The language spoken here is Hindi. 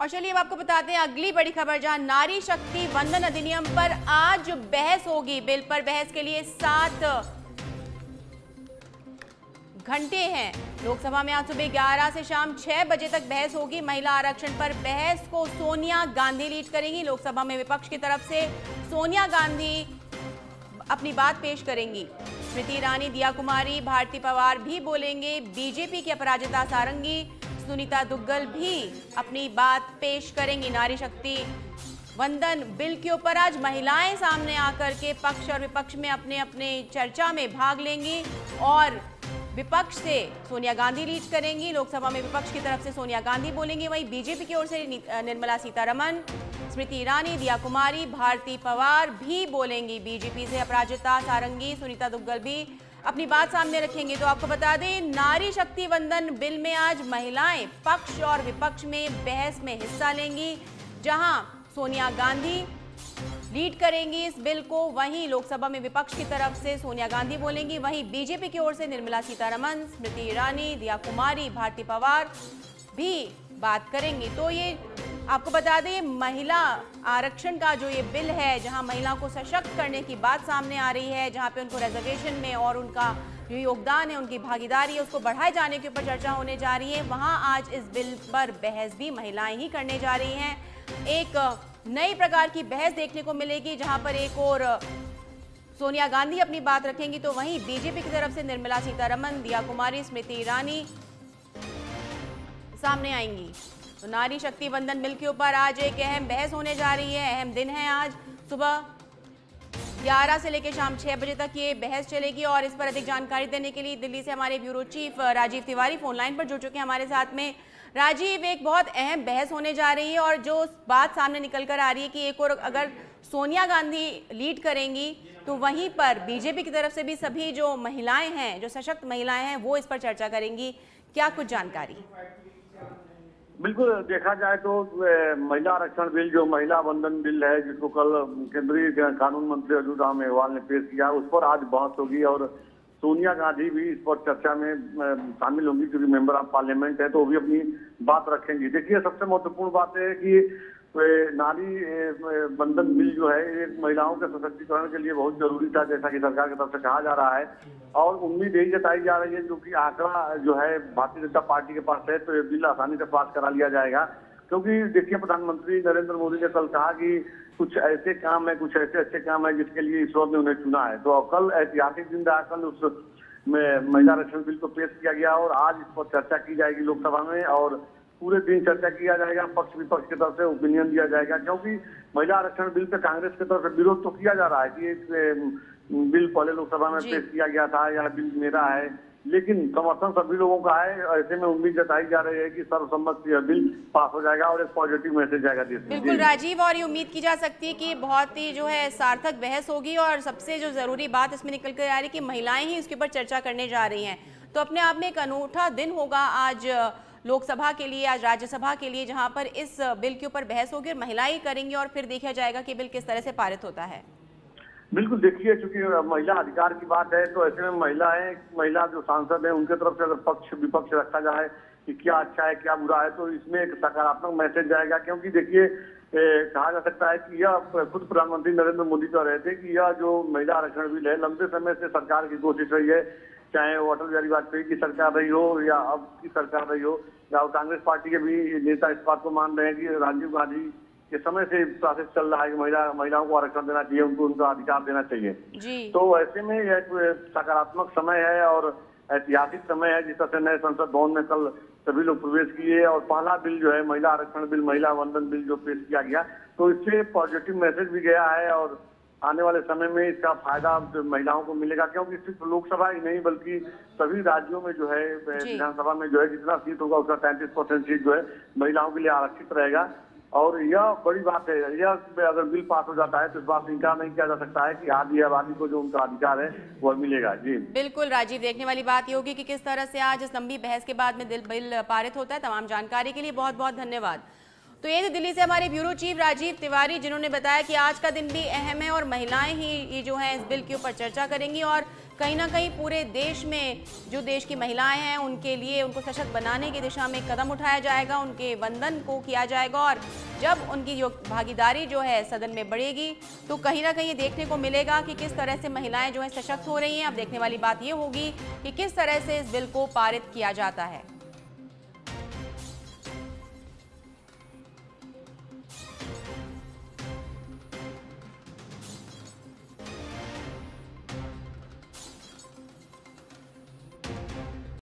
और चलिए अब आपको बताते हैं अगली बड़ी खबर, जहां नारी शक्ति वंदन अधिनियम पर आज बहस होगी। बिल पर बहस के लिए 7 घंटे हैं। लोकसभा में आज सुबह 11 से शाम 6 बजे तक बहस होगी। महिला आरक्षण पर बहस को सोनिया गांधी लीड करेंगी। लोकसभा में विपक्ष की तरफ से सोनिया गांधी अपनी बात पेश करेंगी। स्मृति ईरानी, दिया कुमारी, भारती पवार भी बोलेंगे। बीजेपी की अपराजिता सारंगी, सुनीता दुग्गल भी अपनी बात पेश करेंगी। नारी शक्ति वंदन बिल के ऊपर आज महिलाएं सामने आकर के पक्ष और विपक्ष में अपने अपने चर्चा में भाग लेंगी और विपक्ष से सोनिया गांधी लीड करेंगी। लोकसभा में विपक्ष की तरफ से सोनिया गांधी बोलेंगी। वहीं बीजेपी की ओर से निर्मला सीतारमण, स्मृति ईरानी, दिया कुमारी, भारती पवार भी बोलेंगी। बीजेपी से अपराजिता सारंगी, सुनीता दुग्गल भी अपनी बात सामने रखेंगे। तो आपको बता दें, नारी शक्ति वंदन बिल में आज महिलाएं पक्ष और विपक्ष में बहस में हिस्सा लेंगी, जहां सोनिया गांधी लीड करेंगी इस बिल को। वहीं लोकसभा में विपक्ष की तरफ से सोनिया गांधी बोलेंगी। वहीं बीजेपी की ओर से निर्मला सीतारमण, स्मृति ईरानी, दिया कुमारी, भारती पवार भी बात करेंगी। तो ये आपको बता दें, महिला आरक्षण का जो ये बिल है, जहां महिलाओं को सशक्त करने की बात सामने आ रही है, जहां पे उनको रिजर्वेशन में और उनका जो योगदान है, उनकी भागीदारी है, उसको बढ़ाए जाने के ऊपर चर्चा होने जा रही है। वहां आज इस बिल पर बहस भी महिलाएं ही करने जा रही हैं। एक नई प्रकार की बहस देखने को मिलेगी, जहां पर एक और सोनिया गांधी अपनी बात रखेंगी, तो वहीं बीजेपी की तरफ से निर्मला सीतारमण, दिया कुमारी, स्मृति ईरानी सामने आएंगी। तो नारी शक्ति वंदन बिल के ऊपर आज एक अहम बहस होने जा रही है। अहम दिन है आज। सुबह 11 से लेकर शाम 6 बजे तक ये बहस चलेगी और इस पर अधिक जानकारी देने के लिए दिल्ली से हमारे bureau chief Rajiv Tiwari phone line पर जुड़ चुके हैं हमारे साथ में। राजीव, एक बहुत अहम बहस होने जा रही है और जो बात सामने निकल कर आ रही है कि एक और अगर सोनिया गांधी लीड करेंगी तो वहीं पर बीजेपी की तरफ से भी सभी जो महिलाएं हैं, जो सशक्त महिलाएं हैं, वो इस पर चर्चा करेंगी। क्या कुछ जानकारी? बिल्कुल, देखा जाए तो महिला आरक्षण बिल, जो महिला वंदन बिल है, जिसको कल केंद्रीय कानून मंत्री अर्जुन राम मेघवाल ने पेश किया, उस पर आज बहस होगी और सोनिया गांधी भी इस पर चर्चा में शामिल होंगी, क्योंकि मेंबर ऑफ पार्लियामेंट है तो वो भी अपनी बात रखेंगी। देखिए, सबसे महत्वपूर्ण बात है कि नारी बंधन बिल जो है, एक महिलाओं के सशक्तिकरण के लिए बहुत जरूरी था, जैसा कि सरकार की तरफ से कहा जा रहा है। और उम्मीद यही जताई जा रही है, क्योंकि आंकड़ा जो है भारतीय जनता पार्टी के पास है, तो ये बिल आसानी से पास करा लिया जाएगा। क्योंकि देखिए, प्रधानमंत्री नरेंद्र मोदी ने कल कहा कि कुछ ऐसे काम है, कुछ ऐसे अच्छे काम है जिसके लिए ईश्वर ने उन्हें चुना है। तो कल ऐतिहासिक दिन रहा, कल उस में महिला आरक्षण बिल को पेश किया गया और आज इस पर चर्चा की जाएगी लोकसभा में और पूरे दिन चर्चा किया जाएगा। पक्ष विपक्ष की तरफ से ओपिनियन दिया जाएगा, क्योंकि महिला आरक्षण बिल पे कांग्रेस की तरफ से विरोध तो किया जा रहा है कि बिल पहले लोकसभा में पेश किया गया था, यह बिल मेरा है, लेकिन समर्थन सभी लोगों का है। ऐसे में उम्मीद जताई जा रही है कि सर्वसम्मति यह बिल पास हो जाएगा और एक पॉजिटिव मैसेज जाएगा देश में। बिल्कुल राजीव, और ये उम्मीद की जा सकती है कि बहुत ही जो है सार्थक बहस होगी और सबसे जो जरूरी बात इसमें निकल कर आ रही है कि महिलाएं ही इसके ऊपर चर्चा करने जा रही हैं। तो अपने आप में एक अनूठा दिन होगा आज लोकसभा के लिए, आज राज्यसभा के लिए, जहां पर इस बिल के ऊपर बहस होगी और महिलाएं करेंगी और फिर देखा जाएगा कि बिल किस तरह से पारित होता है। बिल्कुल, देखिए, चूंकि महिला अधिकार की बात है तो ऐसे में महिला जो सांसद है उनके तरफ से अगर पक्ष विपक्ष रखा जाए कि क्या अच्छा है क्या बुरा है, तो इसमें एक सकारात्मक मैसेज जाएगा। क्योंकि देखिए, कहा जा सकता है कि यह खुद प्रधानमंत्री नरेंद्र मोदी कह रहे थे कि यह जो महिला आरक्षण बिल है, लंबे समय से सरकार की कोशिश रही है, चाहे वो अटल बिहारी वाजपेयी की सरकार रही हो या अब की सरकार रही हो, या कांग्रेस पार्टी के भी नेता इस बात को मान रहे हैं कि राजीव गांधी के समय से प्रोसेस चल रहा है कि महिलाओं को आरक्षण देना चाहिए, उनको उनका अधिकार देना चाहिए जी। तो ऐसे में यह सकारात्मक समय है और ऐतिहासिक समय है। जिस तरह से नए संसद भवन में कल सभी लोग प्रवेश किए और पहला बिल जो है महिला आरक्षण बिल, महिला वंदन बिल जो पेश किया गया, तो इससे पॉजिटिव मैसेज भी गया है और आने वाले समय में इसका फायदा महिलाओं को मिलेगा। क्योंकि सिर्फ लोकसभा ही नहीं बल्कि सभी राज्यों में जो है, विधानसभा में जो है, जितना सीट होगा उसका 33% सीट जो है महिलाओं के लिए आरक्षित रहेगा। और यह बड़ी बात है, यह अगर बिल पास हो जाता है तो इस बात से इंकार नहीं किया जा सकता है कि आधी आबादी को जो उनका अधिकार है वह मिलेगा। जी बिल्कुल राजीव, देखने वाली बात ये होगी कि किस तरह से आज इस लंबी बहस के बाद में बिल पारित होता है। तमाम जानकारी के लिए बहुत बहुत धन्यवाद। तो ये दिल्ली से हमारे ब्यूरो चीफ राजीव तिवारी, जिन्होंने बताया कि आज का दिन भी अहम है और महिलाएं ही ये जो है इस बिल के ऊपर चर्चा करेंगी और कहीं ना कहीं पूरे देश में जो देश की महिलाएं हैं उनके लिए उनको सशक्त बनाने की दिशा में कदम उठाया जाएगा, उनके वंदन को किया जाएगा। और जब उनकी जो भागीदारी जो है सदन में बढ़ेगी तो कहीं ना कहीं ये देखने को मिलेगा कि किस तरह से महिलाएं जो है सशक्त हो रही हैं। अब देखने वाली बात ये होगी कि किस तरह से इस बिल को पारित किया जाता है।